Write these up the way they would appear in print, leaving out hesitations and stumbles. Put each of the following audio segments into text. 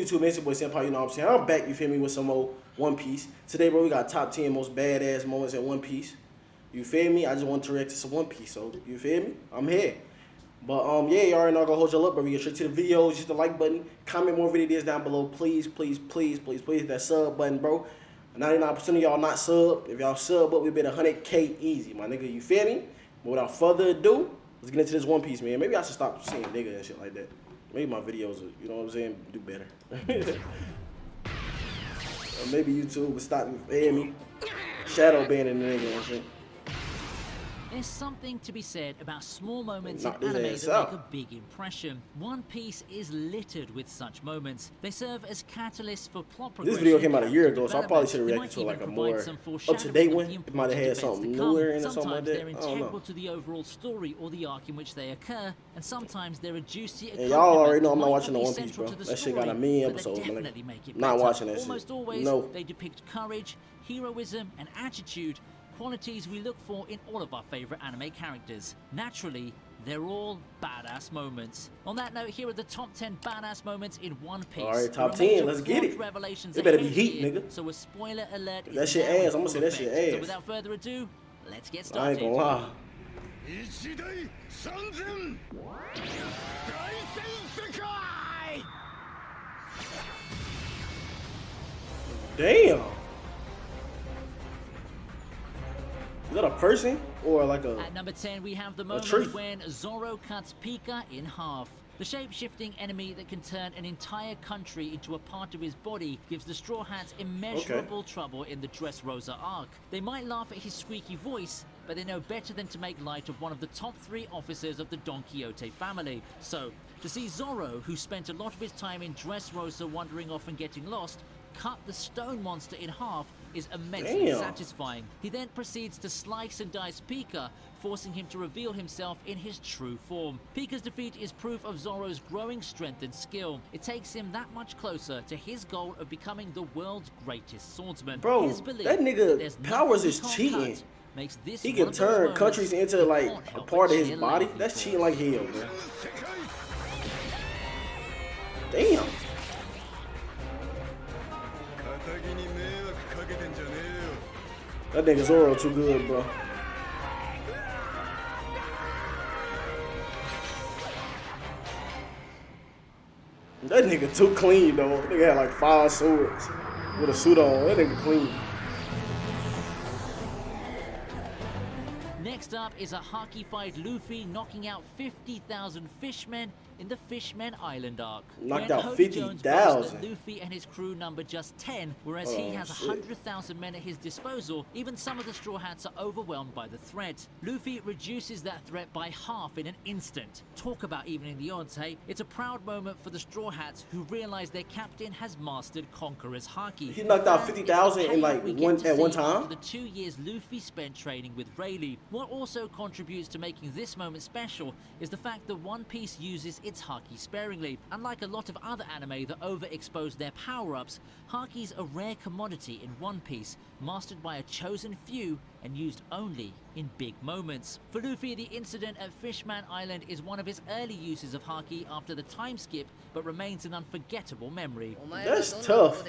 YouTube? It's your boy Senpai, you know what I'm saying? I'm back, you feel me, with some more One Piece. Today, bro, we got top 10 most badass moments in One Piece. You feel me? I just want to react to some One Piece, so you feel me? I'm here. But yeah, you already know I'm gonna hold y'all up, but we get straight to the videos. Just the like button, comment more videos down below, please, please, please, please, please. That sub button, bro. 99% of y'all not sub. If y'all sub up, we bet 100K easy, my nigga. You feel me? But without further ado, let's get into this One Piece, man. Maybe I should stop saying nigga and shit like that. Maybe my videos, you know what I'm saying, do better. Or maybe YouTube would stop me, feel me? Shadow banning the nigga and shit. There's something to be said about small moments in anime that make a big impression. One Piece is littered with such moments. They serve as catalysts for plot progression. This video came out a year ago, so I probably should have reacted to like a more up-to-date one. It might have had something newer in or something like that. They're integral to the overall story or the arc in which they occur, and sometimes they're a juicy and y'all already know I'm not watching the One Piece, bro. That shit got a million episodes, man. Not watching that shit. Almost always, no. They depict courage, heroism, and attitude. Qualities we look for in all of our favorite anime characters. Naturally, they're all badass moments. On that note, here are the top 10 badass moments in One Piece. Alright, top 10, let's get it. It better be heat, nigga. So a spoiler alert. That shit ass, I'm gonna say that shit ass. So without further ado, let's get started. I ain't gonna lie. Damn. Is that a person or like a At number 10, we have the moment when Zoro cuts Pica in half. The shape-shifting enemy that can turn an entire country into a part of his body gives the Straw Hats immeasurable trouble in the Dressrosa arc. They might laugh at his squeaky voice, but they know better than to make light of one of the top 3 officers of the Don Quixote family. So, to see Zoro, who spent a lot of his time in Dressrosa wandering off and getting lost, cut the stone monster in half is immensely satisfying. He then proceeds to slice and dice Pica, forcing him to reveal himself in his true form. Pica's defeat is proof of Zoro's growing strength and skill. It takes him that much closer to his goal of becoming the world's greatest swordsman. Bro, that nigga powers is cheating. Makes this he can turn countries into like a part of his body. That's cheating like hell, man. Damn. That nigga Zoro too good, bro. That nigga too clean, though. That nigga had like 5 swords with a suit on. That nigga clean. Next up is a Haki fight Luffy knocking out 50,000 fishmen in the Fishmen Island arc. Knocked out 50,000. Luffy and his crew number just 10, whereas he has 100,000 men at his disposal. Even some of the Straw Hats are overwhelmed by the threat. Luffy reduces that threat by half in an instant. Talk about evening the odds, hey? It's a proud moment for the Straw Hats who realize their captain has mastered Conqueror's Haki. He knocked out 50,000 in like one time. The 2 years Luffy spent training with Rayleigh. What also contributes to making this moment special is the fact that One Piece uses its Haki sparingly. Unlike a lot of other anime that overexpose their power-ups, Haki's a rare commodity in One Piece, mastered by a chosen few and used only in big moments. For Luffy, the incident at Fishman Island is one of his early uses of Haki after the time skip, but remains an unforgettable memory. That's tough.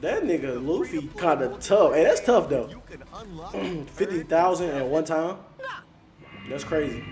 That nigga Luffy kinda tough. Hey, that's tough though. 50,000 at one time. That's crazy.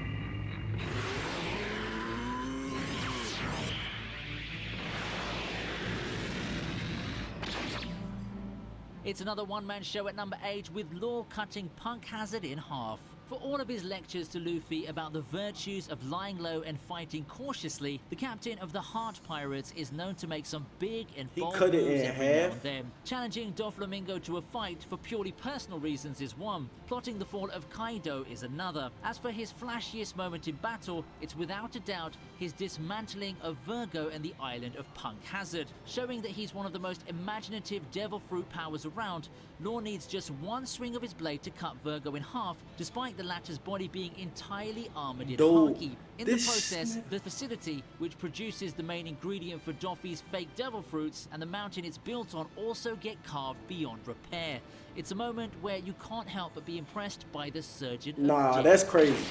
It's another one-man show at number 8 with Law cutting Punk Hazard in half. For all of his lectures to Luffy about the virtues of lying low and fighting cautiously, the captain of the Heart Pirates is known to make some big and bold moves every now and then. Challenging Doflamingo to a fight for purely personal reasons is one. Plotting the fall of Kaido is another. As for his flashiest moment in battle, it's without a doubt his dismantling of Virgo and the island of Punk Hazard. Showing that he's one of the most imaginative devil fruit powers around, Law needs just one swing of his blade to cut Virgo in half, despite the latter's body being entirely armored in Dude, Haki. In the process, the facility, which produces the main ingredient for Doffy's fake devil fruits, and the mountain it's built on also get carved beyond repair. It's a moment where you can't help but be impressed by the surgeon. Nah, that's crazy.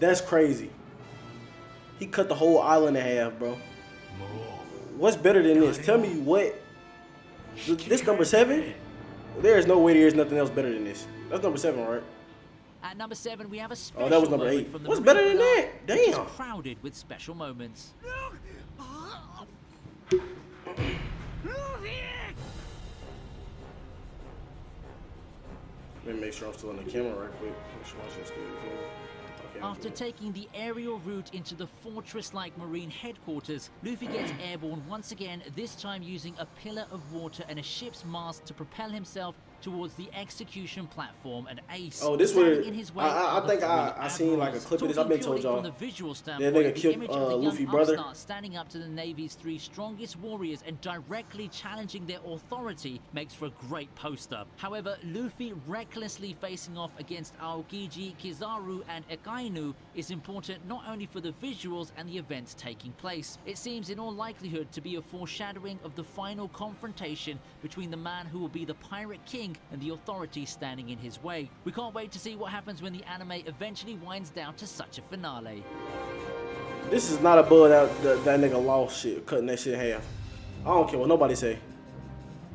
That's crazy. He cut the whole island in half, bro. What's better than this? Tell me what. This number 7? There is no way there's nothing else better than this. That's number 7, right? At number 7, we have a special that was number 8. from the What's better than Marineford that? Arc, which is Damn. crowded with special moments. Let me make sure I'm still on the camera right quick. Make sure I'm still okay, After taking the aerial route into the fortress-like marine headquarters, Luffy gets airborne once again, this time using a pillar of water and a ship's mast to propel himself towards the execution platform and Ace. Oh, this was. I think I seen like a clip of this. I've been told y'all. That nigga killed Luffy's brother. Standing up to the Navy's 3 strongest warriors and directly challenging their authority makes for a great poster. However, Luffy recklessly facing off against Aokiji, Kizaru, and Akainu is important not only for the visuals and the events taking place. It seems in all likelihood to be a foreshadowing of the final confrontation between the man who will be the Pirate King and the authority standing in his way. We can't wait to see what happens when the anime eventually winds down to such a finale. This is not above that nigga lost shit, cutting that shit in half. I don't care what nobody say.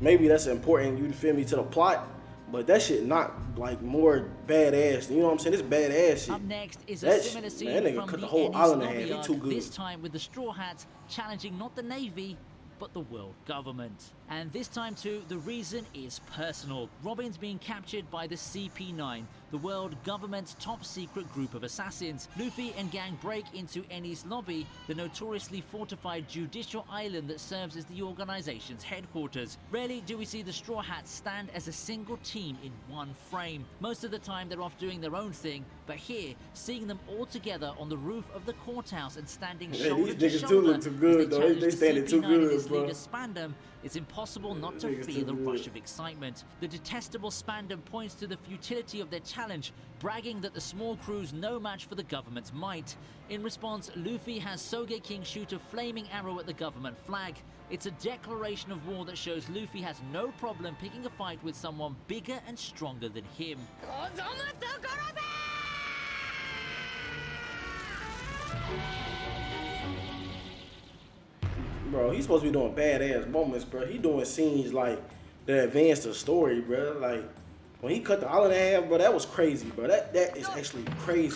Maybe that's important, you feel me, to the plot, but that shit not like more badass. You know what I'm saying? It's badass shit. Up next is a similar scene from the whole island in half. He too good. This time with the Straw Hats challenging not the Navy, but the world government. And this time too, the reason is personal. Robin's being captured by the CP9, the world government's top secret group of assassins. Luffy and gang break into Eni's lobby, the notoriously fortified judicial island that serves as the organization's headquarters. Rarely do we see the Straw Hats stand as a single team in one frame. Most of the time they're off doing their own thing, but here, seeing them all together on the roof of the courthouse and standing shoulder to shoulder, too good, though. They standing too good, bro. Spandam, it's impossible not to feel the rush of excitement. The detestable Spandam points to the futility of their challenge, bragging that the small crew's no match for the government's might. In response, Luffy has Sogeking shoot a flaming arrow at the government flag. It's a declaration of war that shows Luffy has no problem picking a fight with someone bigger and stronger than him. Bro, he's supposed to be doing badass moments, bro. He doing scenes like that advance the story, bro. Like when he cut the island in half, bro, that was crazy, bro. That is actually crazy.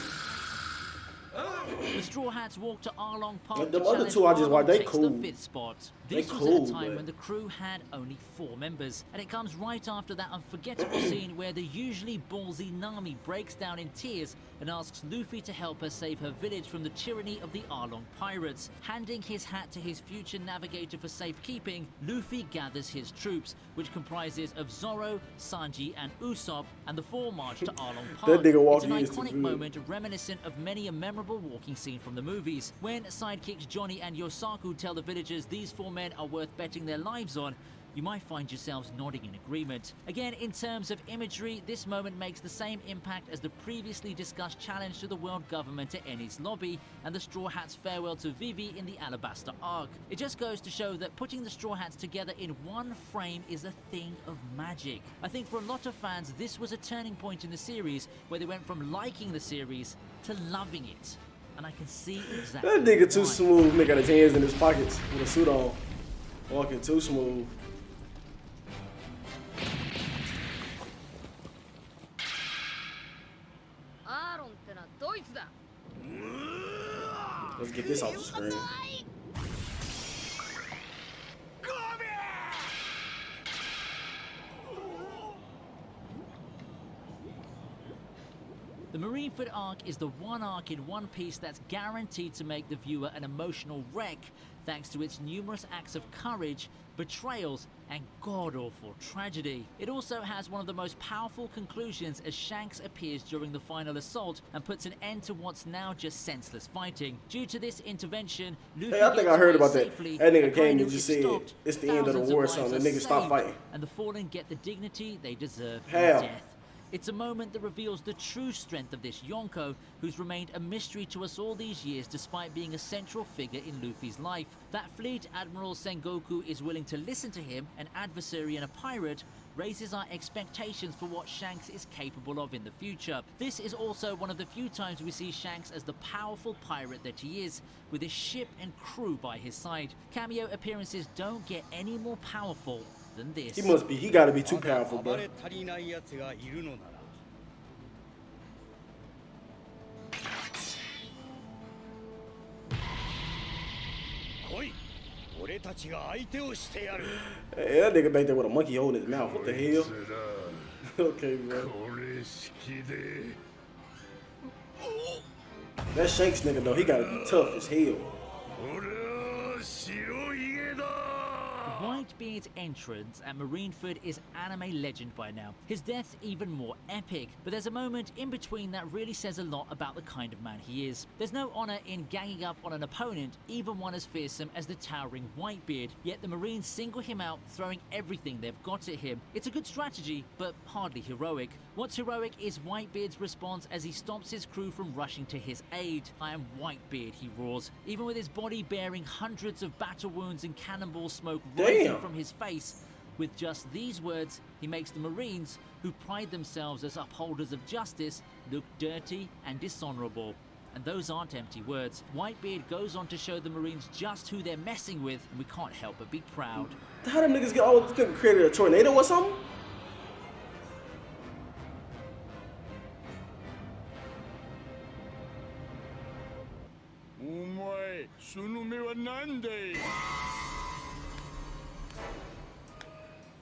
The Straw Hats walk to Arlong Park. The other two I just watched, they cool. The 5th spot. This was at a time when the crew had only 4 members, and it comes right after that unforgettable scene where the usually ballsy Nami breaks down in tears and asks Luffy to help her save her village from the tyranny of the Arlong pirates. Handing his hat to his future navigator for safekeeping, Luffy gathers his troops, which comprises of Zoro, Sanji, and Usopp, and the 4 march to Arlong Park. It's an iconic moment reminiscent of many a memorable walking scene from the movies. When sidekicks Johnny and Yosaku tell the villagers these 4 men are worth betting their lives on, you might find yourselves nodding in agreement. Again, in terms of imagery, this moment makes the same impact as the previously discussed challenge to the world government at Eni's lobby and the Straw Hats' farewell to Vivi in the Alabasta arc. It just goes to show that putting the Straw Hats together in one frame is a thing of magic. I think for a lot of fans, this was a turning point in the series where they went from liking the series to loving it. And I can see exactly that nigga too smooth. Nigga got his hands in his pockets with a suit on. Walking too smooth. Let's get this off the screen. The Marineford arc is the one arc in One Piece that's guaranteed to make the viewer an emotional wreck thanks to its numerous acts of courage, betrayals, and god-awful tragedy. It also has one of the most powerful conclusions as Shanks appears during the final assault and puts an end to what's now just senseless fighting. Due to this intervention, Luffy I think I heard about that. Safely, that nigga came and just said, it's the end of the war or something. The nigga stopped fighting. And the fallen get the dignity they deserve in Hell. death. It's a moment that reveals the true strength of this Yonko, who's remained a mystery to us all these years despite being a central figure in Luffy's life. That Fleet Admiral Sengoku is willing to listen to him, an adversary and a pirate, raises our expectations for what Shanks is capable of in the future. This is also one of the few times we see Shanks as the powerful pirate that he is, with his ship and crew by his side. Cameo appearances don't get any more powerful than this. He gotta be too powerful, bro. Hey, that nigga back there with a monkey hole in his mouth. What the hell? Okay, bro. That Shanks nigga though, he gotta be tough as hell. Whitebeard's entrance at Marineford is anime legend by now. His death's even more epic, but there's a moment in between that really says a lot about the kind of man he is. There's no honor in ganging up on an opponent, even one as fearsome as the towering Whitebeard, yet the Marines single him out, throwing everything they've got at him. It's a good strategy, but hardly heroic. What's heroic is Whitebeard's response as he stops his crew from rushing to his aid. "I am Whitebeard," he roars, even with his body bearing hundreds of battle wounds and cannonball smoke rising from his face. With just these words, he makes the Marines, who pride themselves as upholders of justice, look dirty and dishonorable. And those aren't empty words. Whitebeard goes on to show the Marines just who they're messing with, and we can't help but be proud. How them niggas get all this nigga created a tornado or something?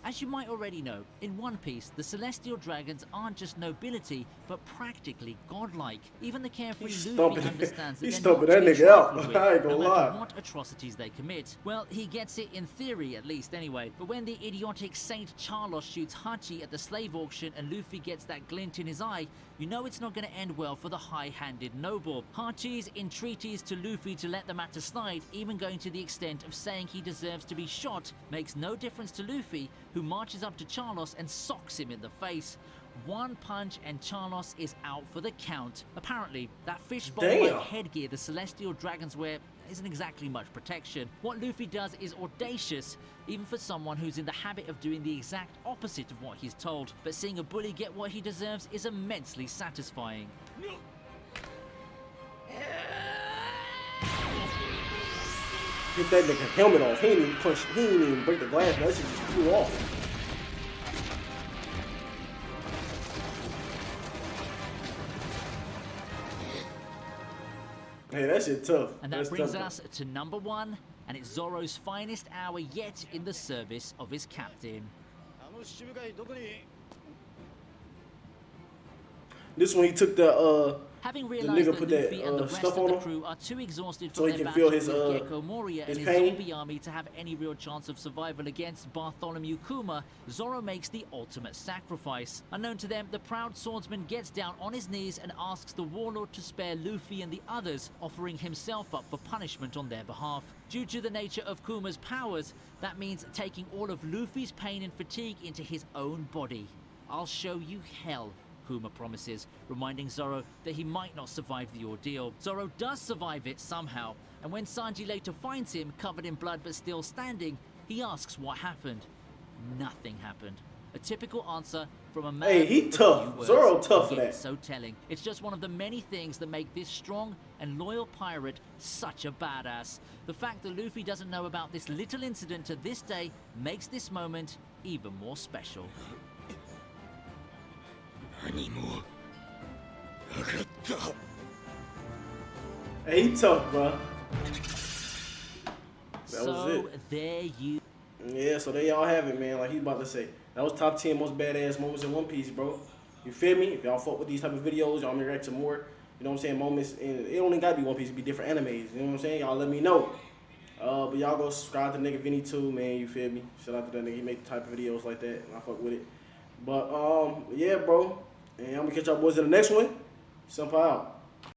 As you might already know, in One Piece, the Celestial Dragons aren't just nobility, but practically godlike. Even the carefree Luffy understands that they're not to be trifled with, no matter what atrocities they commit. Well, he gets it in theory, at least, anyway. But when the idiotic Saint Charlos shoots Haki at the slave auction and Luffy gets that glint in his eye, you know it's not going to end well for the high-handed noble. Hachi's entreaties to Luffy to let the matter slide, even going to the extent of saying he deserves to be shot, makes no difference to Luffy, who marches up to Charlos and socks him in the face. One punch and Charlos is out for the count. Apparently, that fishbowl-like headgear the Celestial Dragons wear isn't exactly much protection. What Luffy does is audacious, even for someone who's in the habit of doing the exact opposite of what he's told. But seeing a bully get what he deserves is immensely satisfying. Get that nigga helmet off. He didn't even punch. He didn't even break the glass. That shit just flew off. Hey, that shit tough. And that brings us to number 1, and it's Zoro's finest hour yet in the service of his captain. This one he took the Having realized that Luffy and the rest of the crew are too exhausted from their battle with Gecko Moria and his zombie army to have any real chance of survival against Bartholomew Kuma, Zoro makes the ultimate sacrifice. Unknown to them, the proud swordsman gets down on his knees and asks the warlord to spare Luffy and the others, offering himself up for punishment on their behalf. Due to the nature of Kuma's powers, that means taking all of Luffy's pain and fatigue into his own body. "I'll show you hell," Kuma promises, reminding Zoro that he might not survive the ordeal. Zoro does survive it somehow, and when Sanji later finds him covered in blood but still standing, he asks what happened. Nothing happened. A typical answer from a man. Hey, he tough. Zoro tough for that. So telling. It's just one of the many things that make this strong and loyal pirate such a badass. The fact that Luffy doesn't know about this little incident to this day makes this moment even more special. Hey, he tough, bro. That was it. There you. Yeah, so there y'all have it, man. Like he's about to say, that was top 10 most badass moments in One Piece, bro. You feel me? If y'all fuck with these type of videos, y'all may react to more. You know what I'm saying? Moments, and it only gotta be One Piece. It be different animes. You know what I'm saying? Y'all let me know. But y'all go subscribe to nigga Vinny too, man. You feel me? Shout out to that nigga. He make the type of videos like that, and I fuck with it. But yeah, bro. And I'm gonna catch y'all boys in the next one. Simple out.